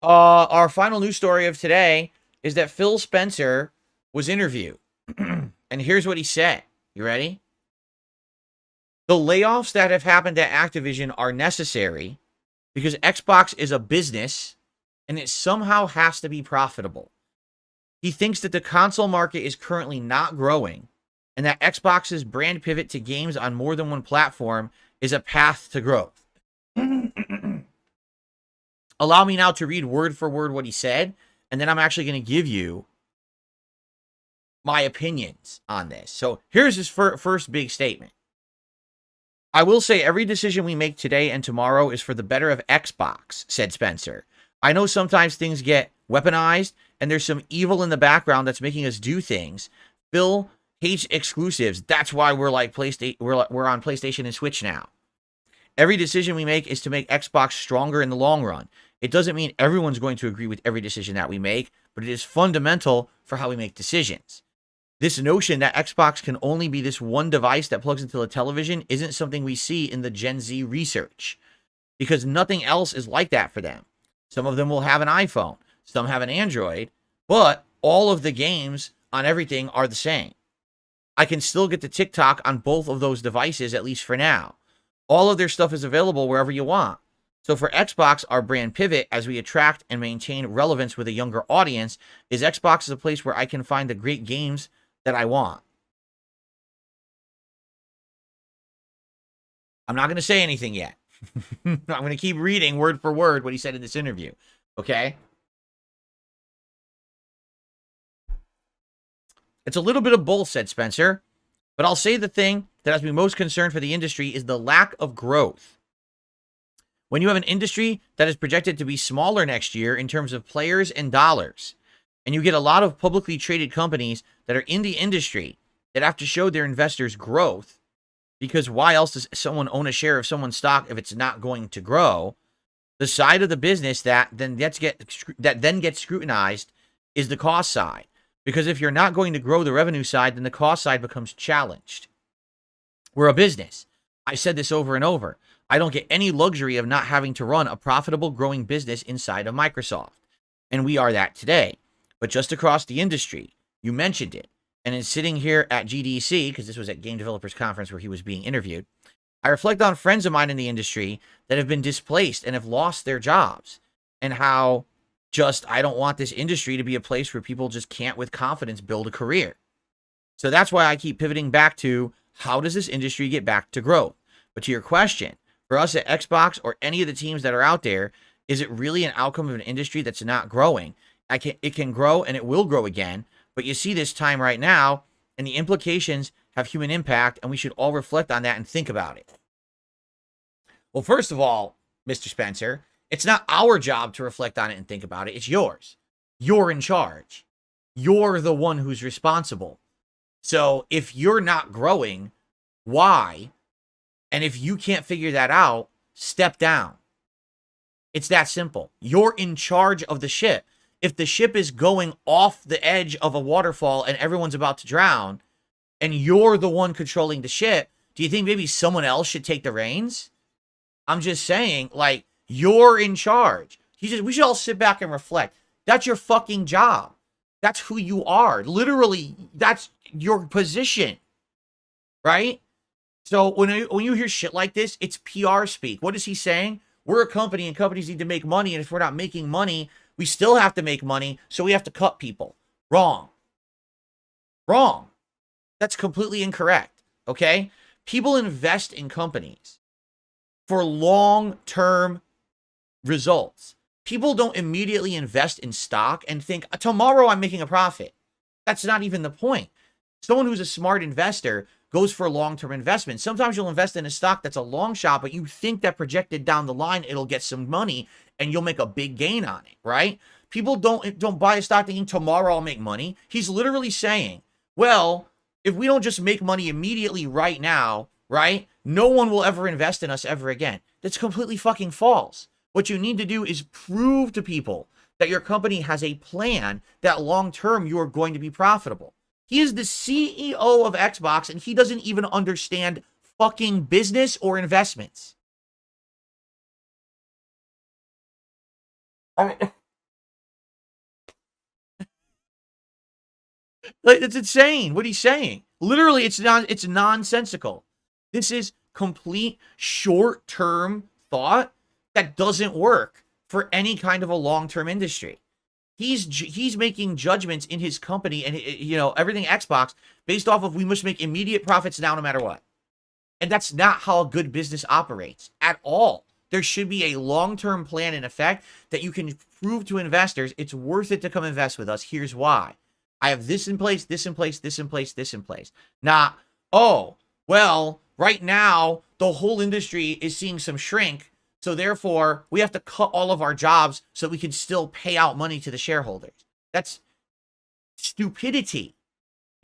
Our final news story of today is that Phil Spencer was interviewed. And here's what he said. You ready? The layoffs that have happened at Activision are necessary because Xbox is a business and it somehow has to be profitable. He thinks that the console market is currently not growing and that Xbox's brand pivot to games on more than one platform is a path to growth. Allow me now to read word for word what he said, and then I'm actually going to give you my opinions on this. So here's his first big statement. I will say every decision we make today and tomorrow is for the better of Xbox, said Spencer. I know sometimes things get weaponized and there's some evil in the background that's making us do things. Phil hates exclusives. That's why we're like we're on PlayStation and Switch now. Every decision we make is to make Xbox stronger in the long run. It doesn't mean everyone's going to agree with every decision that we make, but it is fundamental for how we make decisions. This notion that Xbox can only be this one device that plugs into a television isn't something we see in the Gen Z research, because nothing else is like that for them. Some of them will have an iPhone, some have an Android, but all of the games on everything are the same. I can still get the TikTok on both of those devices, at least for now. All of their stuff is available wherever you want. So for Xbox, our brand pivot as we attract and maintain relevance with a younger audience is Xbox is a place where I can find the great games that I want. I'm not going to say anything yet. I'm going to keep reading word for word what he said in this interview. Okay? It's a little bit of both, said Spencer. But I'll say the thing that has me most concerned for the industry is the lack of growth. When you have an industry that is projected to be smaller next year in terms of players and dollars, and you get a lot of publicly traded companies that are in the industry that have to show their investors growth, because why else does someone own a share of someone's stock if it's not going to grow? The side of the business that then gets scrutinized is the cost side. Because if you're not going to grow the revenue side, then the cost side becomes challenged. We're a business. I said this over and over. I don't get any luxury of not having to run a profitable, growing business inside of Microsoft. And we are that today. But just across the industry, you mentioned it. And in sitting here at GDC, because this was at Game Developers Conference where he was being interviewed, I reflect on friends of mine in the industry that have been displaced and have lost their jobs. And how I don't want this industry to be a place where people just can't with confidence build a career. So that's why I keep pivoting back to how does this industry get back to growth? But to your question, for us at Xbox or any of the teams that are out there, is it really an outcome of an industry that's not growing? It can grow and it will grow again, but you see this time right now, and the implications have human impact, and we should all reflect on that and think about it. Well, first of all, Mr. Spencer, it's not our job to reflect on it and think about it. It's yours. You're in charge. You're the one who's responsible. So if you're not growing, why? And if you can't figure that out, step down. It's that simple. You're in charge of the ship. If the ship is going off the edge of a waterfall and everyone's about to drown, and you're the one controlling the ship, do you think maybe someone else should take the reins? I'm just saying, like, you're in charge. We should all sit back and reflect. That's your fucking job. That's who you are. Literally, that's your position. Right? So when you hear shit like this, it's PR speak. What is he saying? We're a company and companies need to make money. And if we're not making money, we still have to make money. So we have to cut people. Wrong. Wrong. That's completely incorrect. Okay? People invest in companies for long-term results. People don't immediately invest in stock and think, tomorrow I'm making a profit. That's not even the point. Someone who's a smart investor goes for a long-term investment. Sometimes you'll invest in a stock that's a long shot, but you think that projected down the line, it'll get some money and you'll make a big gain on it, right? People don't buy a stock thinking tomorrow I'll make money. He's literally saying, well, if we don't just make money immediately right now, right, no one will ever invest in us ever again. That's completely fucking false. What you need to do is prove to people that your company has a plan that long-term you are going to be profitable. He is the CEO of Xbox, and he doesn't even understand fucking business or investments. I mean, Like, it's insane what he's saying. Literally, it's nonsensical. This is complete short-term thought that doesn't work for any kind of a long-term industry. He's making judgments in his company and everything Xbox based off of we must make immediate profits now no matter what. And that's not how a good business operates at all. There should be a long-term plan in effect that you can prove to investors it's worth it to come invest with us. Here's why. I have this in place, this in place, this in place, this in place. Not, oh, well, right now, the whole industry is seeing some shrink, so therefore, we have to cut all of our jobs so we can still pay out money to the shareholders. That's stupidity.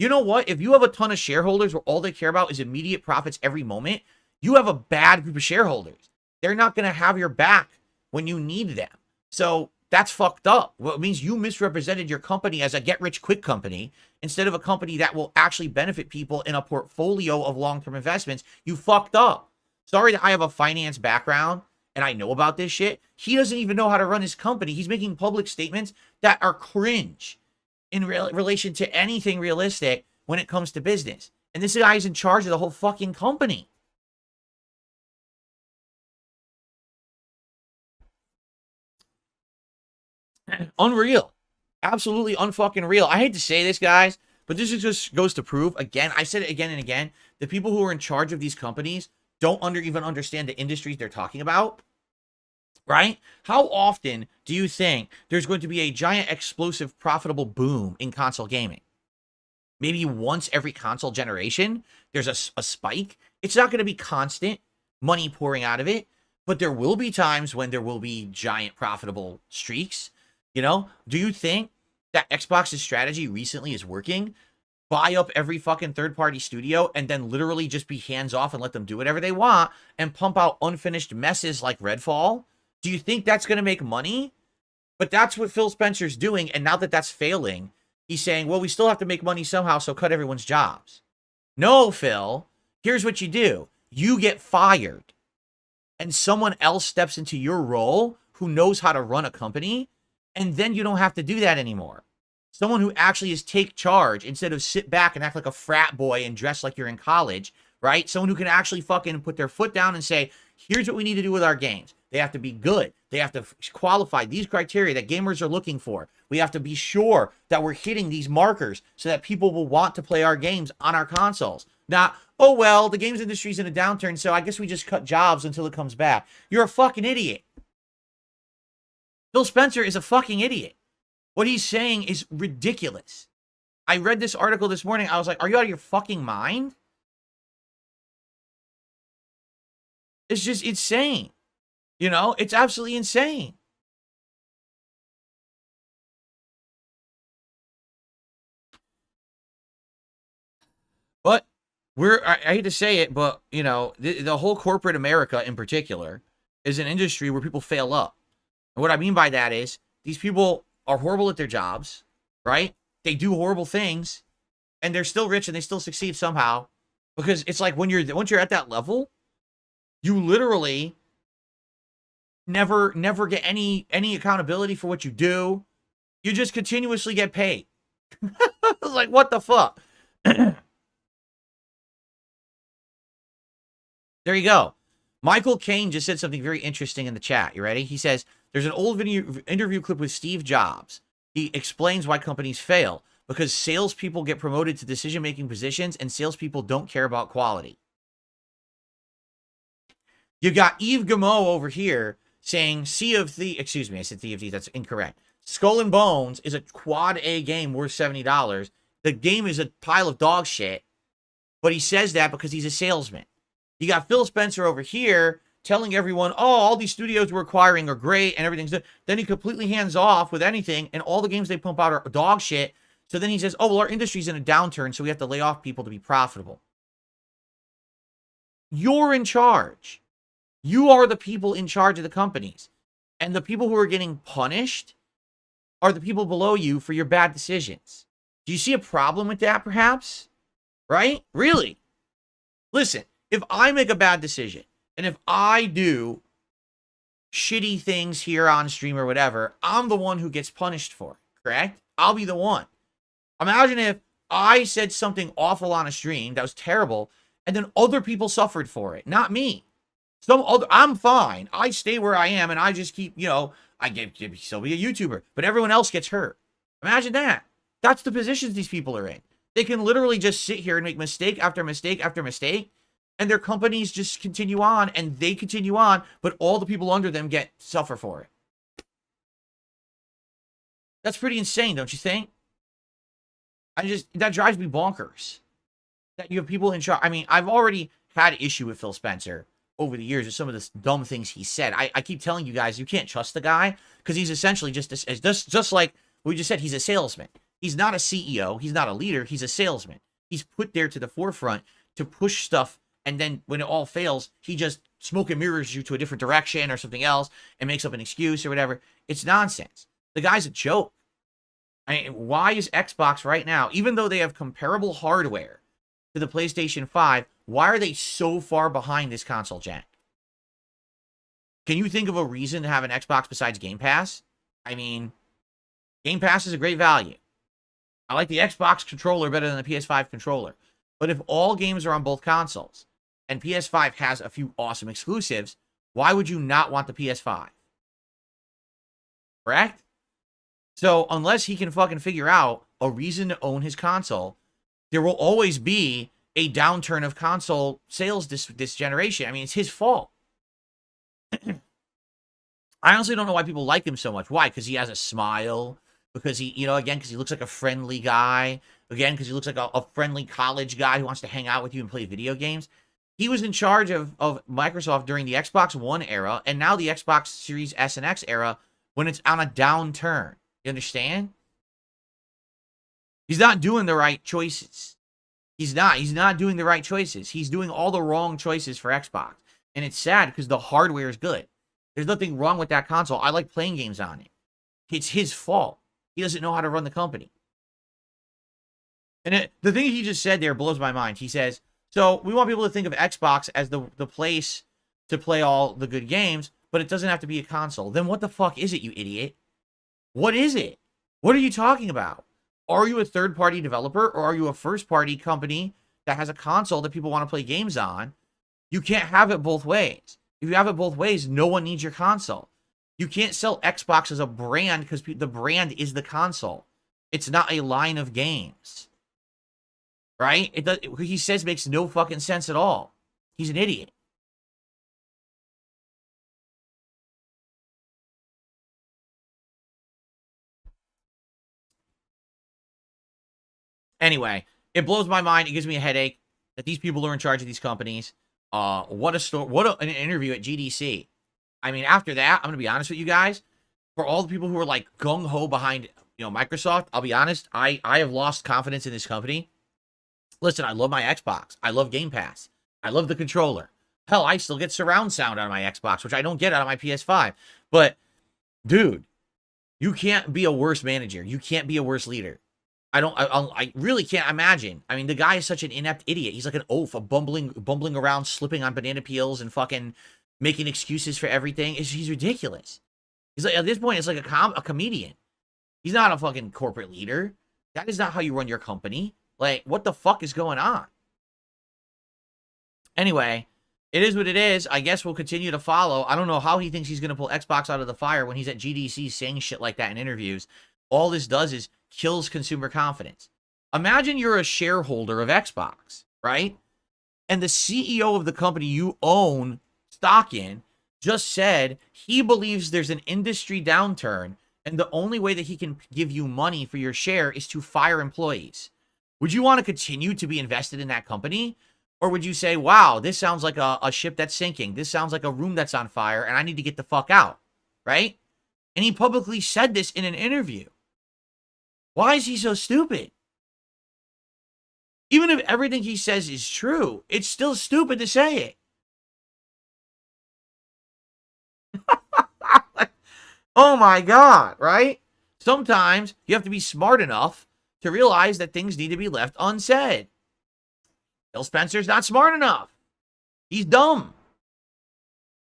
You know what? If you have a ton of shareholders where all they care about is immediate profits every moment, you have a bad group of shareholders. They're not going to have your back when you need them. So that's fucked up. Well, it means you misrepresented your company as a get-rich-quick company instead of a company that will actually benefit people in a portfolio of long-term investments. You fucked up. Sorry that I have a finance background and I know about this shit. He doesn't even know how to run his company. He's making public statements that are cringe in relation to anything realistic when it comes to business. And this guy is in charge of the whole fucking company. Unreal. Absolutely unfucking real. I hate to say this, guys, but this just goes to prove, again, I said it again and again, the people who are in charge of these companies don't even understand the industries they're talking about, right? How often do you think there's going to be a giant, explosive, profitable boom in console gaming? Maybe once every console generation, there's a spike. It's not going to be constant money pouring out of it, but there will be times when there will be giant profitable streaks. Do you think that Xbox's strategy recently is working? Buy up every fucking third-party studio and then literally just be hands-off and let them do whatever they want and pump out unfinished messes like Redfall? Do you think that's going to make money? But that's what Phil Spencer's doing, and now that that's failing, he's saying, well, we still have to make money somehow, so cut everyone's jobs. No, Phil. Here's what you do. You get fired, and someone else steps into your role who knows how to run a company, and then you don't have to do that anymore. Someone who actually is take charge instead of sit back and act like a frat boy and dress like you're in college, right? Someone who can actually fucking put their foot down and say, here's what we need to do with our games. They have to be good. They have to qualify these criteria that gamers are looking for. We have to be sure that we're hitting these markers so that people will want to play our games on our consoles. Not, oh, well, the games industry's in a downturn, so I guess we just cut jobs until it comes back. You're a fucking idiot. Phil Spencer is a fucking idiot. What he's saying is ridiculous. I read this article this morning. I was like, are you out of your fucking mind? It's just insane. It's absolutely insane. But I hate to say it, but, the whole corporate America in particular is an industry where people fail up. And what I mean by that is these people are horrible at their jobs, right? They do horrible things, and they're still rich and they still succeed somehow. Because it's like once you're at that level, you literally never get any accountability for what you do. You just continuously get paid. It's like, what the fuck? There you go. Michael Caine just said something very interesting in the chat. You ready? He says, there's an old interview clip with Steve Jobs. He explains why companies fail. Because salespeople get promoted to decision-making positions and salespeople don't care about quality. You got Yves Guillemot over here saying Sea of Thieves. Excuse me, I said Sea of Thieves. That's incorrect. Skull and Bones is a quad A game worth $70. The game is a pile of dog shit. But he says that because he's a salesman. You got Phil Spencer over here telling everyone, oh, all these studios we're acquiring are great and everything's good. Then he completely hands off with anything, and all the games they pump out are dog shit. So then he says, oh, well, our industry's in a downturn, so we have to lay off people to be profitable. You're in charge. You are the people in charge of the companies. And the people who are getting punished are the people below you for your bad decisions. Do you see a problem with that, perhaps? Right? Really? Listen, if I make a bad decision, and if I do shitty things here on stream or whatever, I'm the one who gets punished for it, correct? I'll be the one. Imagine if I said something awful on a stream that was terrible, and then other people suffered for it, not me. I'm fine. I stay where I am, and I just keep, I get still be a YouTuber, but everyone else gets hurt. Imagine that. That's the positions these people are in. They can literally just sit here and make mistake after mistake after mistake, and their companies just continue on, and they continue on, but all the people under them suffer for it. That's pretty insane, don't you think? That drives me bonkers. That you have people in charge. I mean, I've already had issue with Phil Spencer over the years with some of the dumb things he said. I keep telling you guys, you can't trust the guy because he's essentially just like we just said, he's a salesman. He's not a CEO. He's not a leader. He's a salesman. He's put there to the forefront to push stuff, and then when it all fails, he just smoke and mirrors you to a different direction or something else and makes up an excuse or whatever. It's nonsense. The guy's a joke. I mean, why is Xbox right now, even though they have comparable hardware to the PlayStation 5, why are they so far behind this console gen? Can you think of a reason to have an Xbox besides Game Pass? I mean, Game Pass is a great value. I like the Xbox controller better than the PS5 controller. But if all games are on both consoles, and PS5 has a few awesome exclusives, why would you not want the PS5? Correct? So, unless he can fucking figure out a reason to own his console, there will always be a downturn of console sales this generation. I mean, it's his fault. I honestly don't know why people like him so much. Why? Because he has a smile? Because he, again, because he looks like a friendly guy? Again, because he looks like a friendly college guy who wants to hang out with you and play video games? He was in charge of Microsoft during the Xbox One era, and now the Xbox Series S and X era when it's on a downturn. You understand? He's not doing the right choices. He's not doing the right choices. He's doing all the wrong choices for Xbox. And it's sad because the hardware is good. There's nothing wrong with that console. I like playing games on it. It's his fault. He doesn't know how to run the company. And the thing he just said there blows my mind. He says, so we want people to think of Xbox as the place to play all the good games, but it doesn't have to be a console. Then what the fuck is it, you idiot? What is it? What are you talking about? Are you a third-party developer, or are you a first-party company that has a console that people want to play games on? You can't have it both ways. If you have it both ways, no one needs your console. You can't sell Xbox as a brand because the brand is the console. It's not a line of games. Right? What he says makes no fucking sense at all. He's an idiot. Anyway, it blows my mind. It gives me a headache that these people are in charge of these companies. What an interview at GDC. I mean, after that, I'm going to be honest with you guys. For all the people who are like gung-ho behind, Microsoft, I'll be honest, I have lost confidence in this company. Listen, I love my Xbox. I love Game Pass. I love the controller. Hell, I still get surround sound out of my Xbox, which I don't get out of my PS5. But, dude, you can't be a worse manager. You can't be a worse leader. I really can't imagine. I mean, the guy is such an inept idiot. He's like an oaf, bumbling around, slipping on banana peels and fucking making excuses for everything. He's ridiculous. He's like, at this point, it's like a comedian. He's not a fucking corporate leader. That is not how you run your company. Like, what the fuck is going on? Anyway, it is what it is. I guess we'll continue to follow. I don't know how he thinks he's going to pull Xbox out of the fire when he's at GDC saying shit like that in interviews. All this does is kills consumer confidence. Imagine you're a shareholder of Xbox, right? And the CEO of the company you own stock in just said he believes there's an industry downturn, and the only way that he can give you money for your share is to fire employees. Would you want to continue to be invested in that company? Or would you say, wow, this sounds like a ship that's sinking. This sounds like a room that's on fire, and I need to get the fuck out, right? And he publicly said this in an interview. Why is he so stupid? Even if everything he says is true, it's still stupid to say it. Oh my God, right? Sometimes you have to be smart enough to realize that things need to be left unsaid. Phil Spencer's not smart enough. He's dumb.